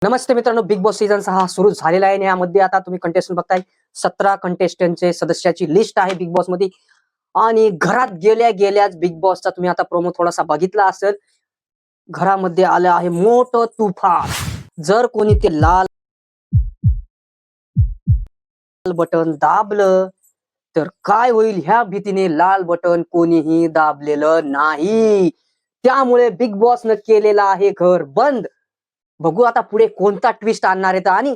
नमस्ते मित्रांनो, big boss season 6 सुरू झालेला आहे आणि यामध्ये आता तुम्ही कंटेस्टंट बघताय. 17 कंटेस्टंटचे सदस्याची लिस्ट आहे बिग बॉस मध्ये. आणि घरात गेल्या गेल्याच बिग बॉसचा तुम्ही आता प्रोमो थोडासा बघितला असेल. घरामध्ये आलं आहे मोठं तुफान. जर कोणी ते लाल बटन दाबलं तर काय होईल ह्या भीतीने लाल बटन कोणीही दाबलेलं नाही. त्यामुळे बिग बॉसनं केलेला आहे घर बंद. बघू आता पुढे कोणता ट्विस्ट आणणार आहे. आणि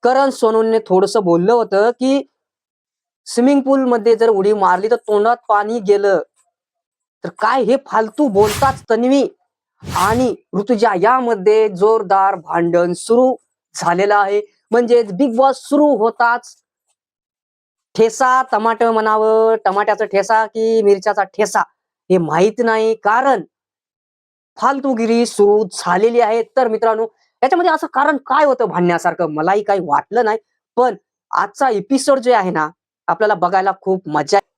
करण सोनूने थोडस बोललं होतं की स्विमिंग पूल मध्ये जर उडी मारली तर तोंडात पाणी गेलं तर काय हे फालतू बोलताच तन्वी आणि ऋतुजा यामध्ये जोरदार भांडण सुरू झालेलं आहे. म्हणजे बिग बॉस सुरू होताच ठेसा टमाट म्हणावं, टमाट्याचा ठेसा की मिरच्याचा ठेसा हे माहित नाही, कारण फालतूगिरी सुरू झालेली आहे. तर मित्रांनो, याच्यामध्ये असं कारण काय होतं भांडण्यासारखं मलाही काही वाटलं नाही. पण आजचा एपिसोड जे आहे ना, आपल्याला बघायला खूप मजा आहे.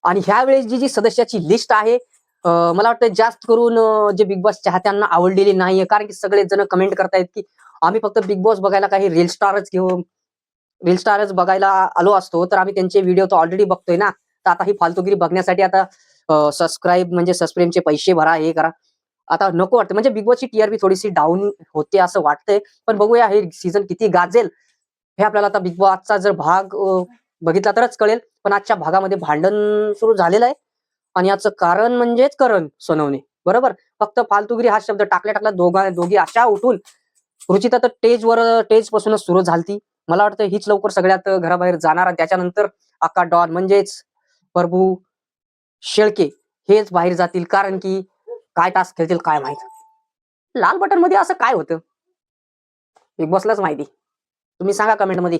आणि ह्यावेळेस जी जी सदस्याची लिस्ट आहे, मला वाटतं जास्त करून जे बिग बॉस चाहत्यांना आवडलेली नाहीये, कारण की सगळे जण कमेंट करतायत की आम्ही फक्त बिग बॉस बघायला काही रील स्टारच बघायला आलो असतो तर आम्ही त्यांचे व्हिडिओ तर ऑलरेडी बघतोय ना. तर आता ही फालतूगिरी बघण्यासाठी आता सबस्क्राईबचे पैसे भरा, हे करा. आता नको वाटतं, म्हणजे बिग बॉसची टीआरपी थोडीशी डाऊन होते असं वाटतंय. पण बघूया हे सीझन किती गाजेल हे आपल्याला आता बिग बॉसचा जर भाग बघितला तरच कळेल. पण आजच्या भागामध्ये भांडण सुरू झालेलं आहे आणि याचं कारण म्हणजेच करण सोनवणे, बरोबर. फक्त फालतूगिरी हा शब्द टाकल्या दोघी अशा उठून रुचिता तर टेज पासूनच सुरू झालती. मला वाटतं हीच लवकर सगळ्यात घराबाहेर जाणार आणि त्याच्यानंतर अक्का डॉन म्हणजेच प्रभू शेळके हेच बाहेर जातील, कारण की काय टास्क खेळतील काय माहित. लाल बटन मध्ये असं काय होतं बिग बॉसलाच माहिती. तुम्ही सांगा कमेंट मध्ये.